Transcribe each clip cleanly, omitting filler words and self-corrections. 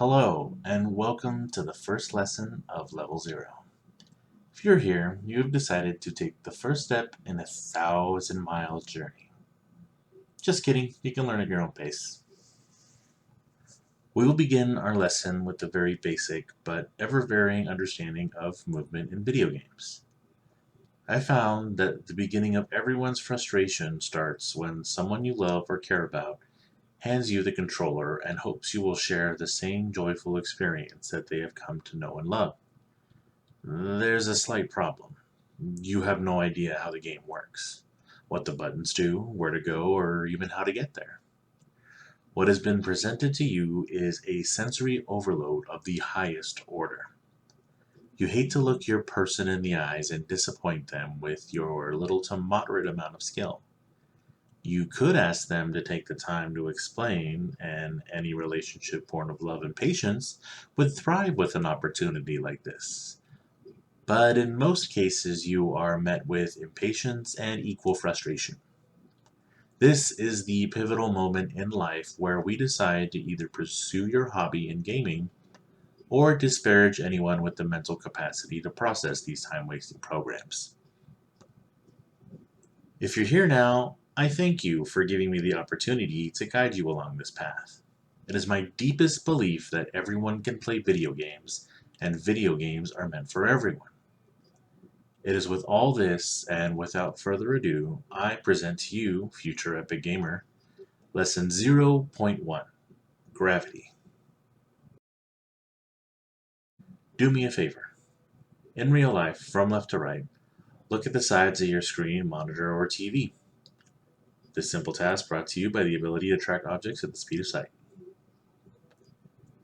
Hello, and welcome to the first lesson of Level 0. If you're here, you have decided to take the first step in a 1,000-mile journey. Just kidding, you can learn at your own pace. We will begin our lesson with the very basic but ever-varying understanding of movement in video games. I found that the beginning of everyone's frustration starts when someone you love or care about hands you the controller and hopes you will share the same joyful experience that they have come to know and love. There's a slight problem. You have no idea how the game works, what the buttons do, where to go, or even how to get there. What has been presented to you is a sensory overload of the highest order. You hate to look your person in the eyes and disappoint them with your little to moderate amount of skill. You could ask them to take the time to explain, and any relationship born of love and patience would thrive with an opportunity like this. But in most cases, you are met with impatience and equal frustration. This is the pivotal moment in life where we decide to either pursue your hobby in gaming or disparage anyone with the mental capacity to process these time-wasting programs. If you're here now, I thank you for giving me the opportunity to guide you along this path. It is my deepest belief that everyone can play video games, and video games are meant for everyone. It is with all this, and without further ado, I present to you, future epic gamer, Lesson 0.1, Gravity. Do me a favor. In real life, from left to right, look at the sides of your screen, monitor, or TV. This simple task brought to you by the ability to track objects at the speed of sight.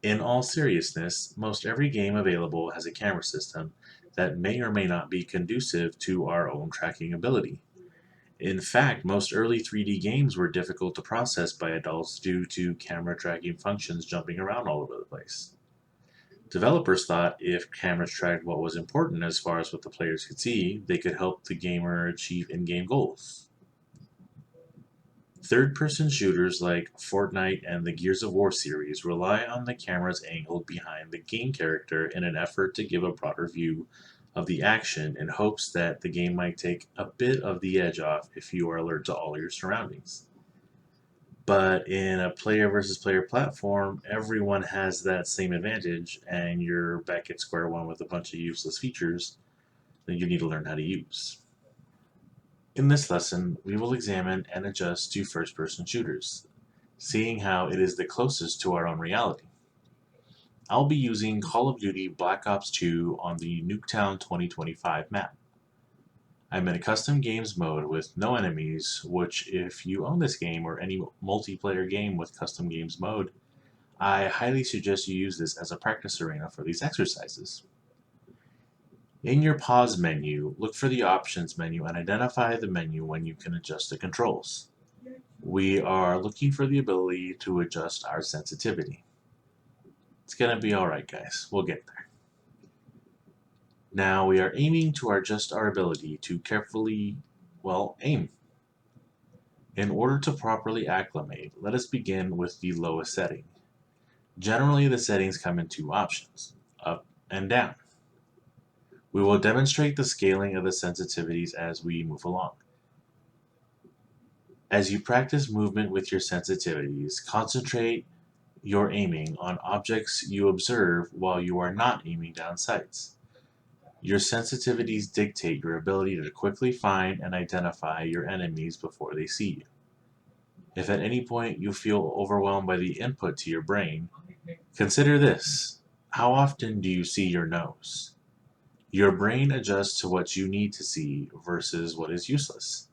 In all seriousness, most every game available has a camera system that may or may not be conducive to our own tracking ability. In fact, most early 3D games were difficult to process by adults due to camera tracking functions jumping around all over the place. Developers thought if cameras tracked what was important as far as what the players could see, they could help the gamer achieve in-game goals. Third-person shooters like Fortnite and the Gears of War series rely on the camera's angle behind the game character in an effort to give a broader view of the action in hopes that the game might take a bit of the edge off if you are alert to all your surroundings. But in a player versus player platform, everyone has that same advantage, and you're back at square one with a bunch of useless features that you need to learn how to use. In this lesson, we will examine and adjust to first-person shooters, seeing how it is the closest to our own reality. I'll be using Call of Duty Black Ops 2 on the Nuketown 2025 map. I'm in a custom games mode with no enemies, which if you own this game or any multiplayer game with custom games mode, I highly suggest you use this as a practice arena for these exercises. In your pause menu, look for the options menu and identify the menu when you can adjust the controls. We are looking for the ability to adjust our sensitivity. It's gonna be alright, guys. We'll get there. Now we are aiming to adjust our ability to carefully, aim. In order to properly acclimate, let us begin with the lowest setting. Generally, the settings come in two options, up and down. We will demonstrate the scaling of the sensitivities as we move along. As you practice movement with your sensitivities, concentrate your aiming on objects you observe while you are not aiming down sights. Your sensitivities dictate your ability to quickly find and identify your enemies before they see you. If at any point you feel overwhelmed by the input to your brain, consider this. How often do you see your nose? Your brain adjusts to what you need to see versus what is useless.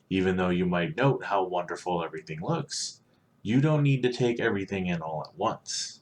Even though you might note how wonderful everything looks, you don't need to take everything in all at once.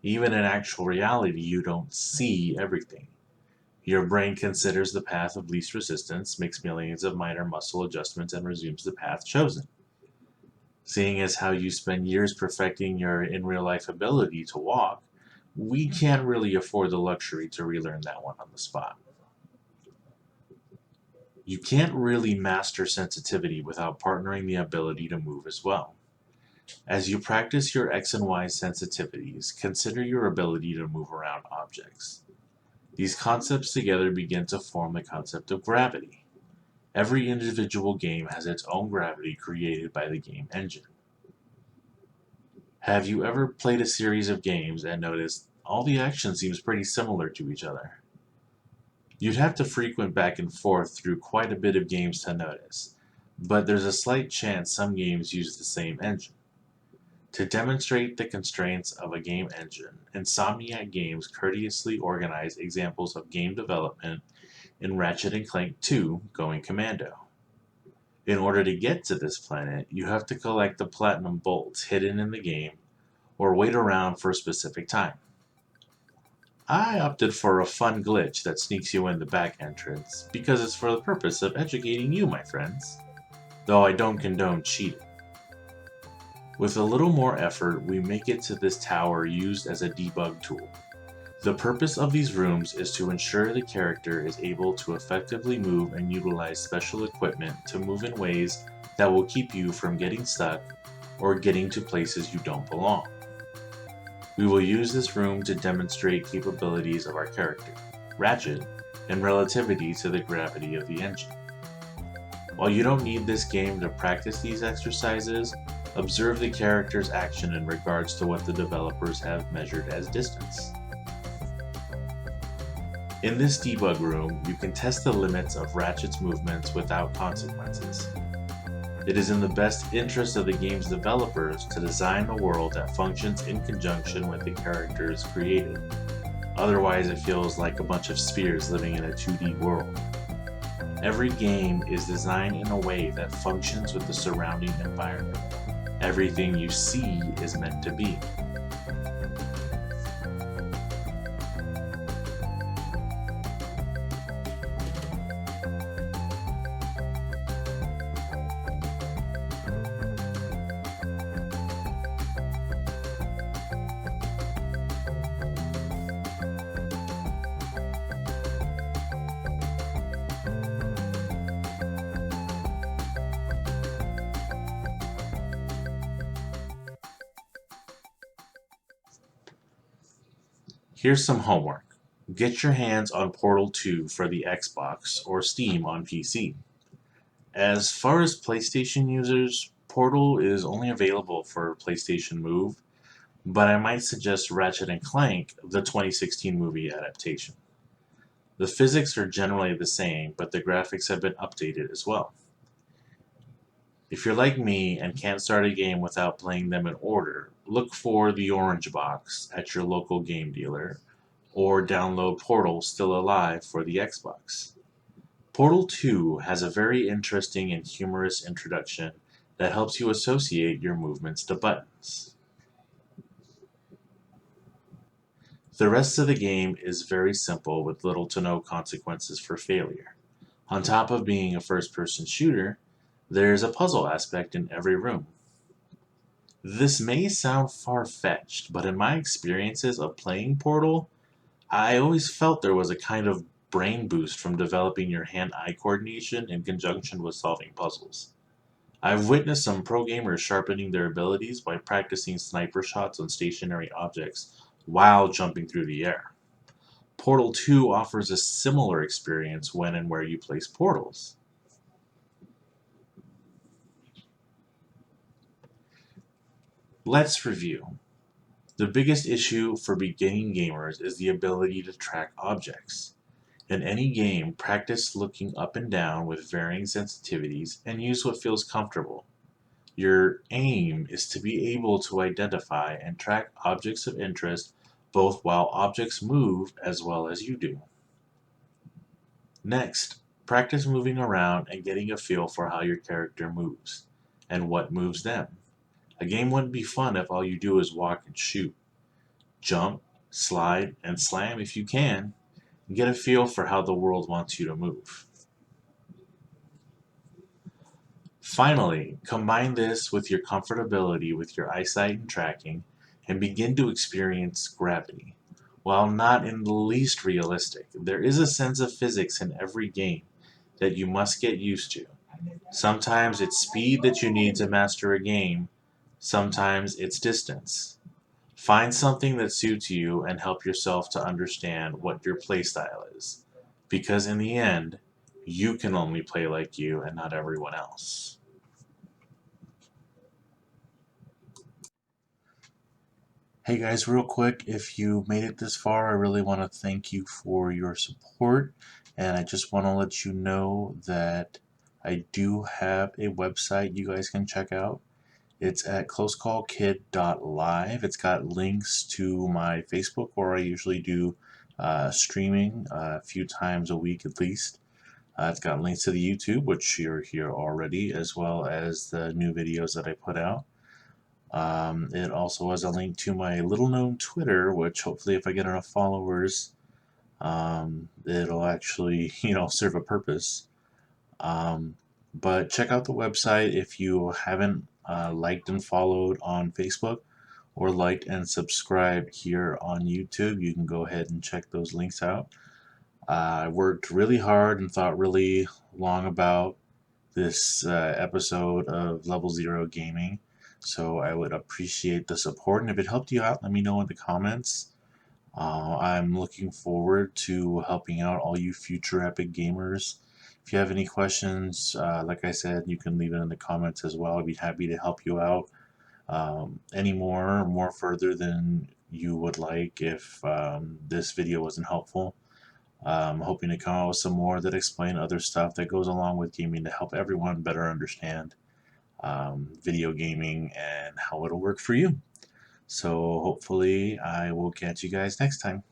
Even in actual reality, you don't see everything. Your brain considers the path of least resistance, makes millions of minor muscle adjustments, and resumes the path chosen. Seeing as how you spend years perfecting your in-real-life ability to walk, we can't really afford the luxury to relearn that one on the spot. You can't really master sensitivity without partnering the ability to move as well. As you practice your X and Y sensitivities, consider your ability to move around objects. These concepts together begin to form the concept of gravity. Every individual game has its own gravity created by the game engine. Have you ever played a series of games and noticed all the action seems pretty similar to each other? You'd have to frequent back and forth through quite a bit of games to notice, but there's a slight chance some games use the same engine. To demonstrate the constraints of a game engine, Insomniac Games courteously organized examples of game development in Ratchet and Clank 2: Going Commando. In order to get to this planet, you have to collect the platinum bolts hidden in the game or wait around for a specific time. I opted for a fun glitch that sneaks you in the back entrance because it's for the purpose of educating you, my friends, though I don't condone cheating. With a little more effort, we make it to this tower used as a debug tool. The purpose of these rooms is to ensure the character is able to effectively move and utilize special equipment to move in ways that will keep you from getting stuck or getting to places you don't belong. We will use this room to demonstrate capabilities of our character, Ratchet, and relativity to the gravity of the engine. While you don't need this game to practice these exercises, observe the character's action in regards to what the developers have measured as distance. In this debug room, you can test the limits of Ratchet's movements without consequences. It is in the best interest of the game's developers to design a world that functions in conjunction with the characters created. Otherwise, it feels like a bunch of spheres living in a 2D world. Every game is designed in a way that functions with the surrounding environment. Everything you see is meant to be. Here's some homework. Get your hands on Portal 2 for the Xbox or Steam on PC. As far as PlayStation users, Portal is only available for PlayStation Move, but I might suggest Ratchet and Clank, the 2016 movie adaptation. The physics are generally the same, but the graphics have been updated as well. If you're like me and can't start a game without playing them in order, look for the orange box at your local game dealer, or download Portal Still Alive for the Xbox. Portal 2 has a very interesting and humorous introduction that helps you associate your movements to buttons. The rest of the game is very simple with little to no consequences for failure. On top of being a first-person shooter, there's a puzzle aspect in every room. This may sound far-fetched, but in my experiences of playing Portal, I always felt there was a kind of brain boost from developing your hand-eye coordination in conjunction with solving puzzles. I've witnessed some pro gamers sharpening their abilities by practicing sniper shots on stationary objects while jumping through the air. Portal 2 offers a similar experience when and where you place portals. Let's review. The biggest issue for beginning gamers is the ability to track objects. In any game, practice looking up and down with varying sensitivities and use what feels comfortable. Your aim is to be able to identify and track objects of interest both while objects move as well as you do. Next, practice moving around and getting a feel for how your character moves and what moves them. A game wouldn't be fun if all you do is walk and shoot. Jump, slide, and slam if you can, and get a feel for how the world wants you to move. Finally, combine this with your comfortability with your eyesight and tracking, and begin to experience gravity. While not in the least realistic, there is a sense of physics in every game that you must get used to. Sometimes it's speed that you need to master a game, Sometimes it's distance. Find something that suits you and help yourself to understand what your play style is. Because in the end, you can only play like you and not everyone else. Hey guys, real quick, if you made it this far, I really want to thank you for your support. And I just want to let you know that I do have a website you guys can check out. It's at closecallkid.live. It's got links to my Facebook, where I usually do streaming a few times a week at least. It's got links to the YouTube, which you're here already, as well as the new videos that I put out. It also has a link to my little known Twitter, which hopefully, if I get enough followers, it'll actually, serve a purpose. But check out the website if you haven't liked and followed on Facebook or liked and subscribed here on YouTube. You can go ahead and check those links out. I worked really hard and thought really long about this episode of Level Zero Gaming, so I would appreciate the support. And if it helped you out, let me know in the comments. I'm looking forward to helping out all you future epic gamers. If you have any questions, like I said, you can leave it in the comments as well. I'd be happy to help you out any more further than you would like if this video wasn't helpful. I'm hoping to come out with some more that explain other stuff that goes along with gaming to help everyone better understand video gaming and how it'll work for you. So hopefully I will catch you guys next time.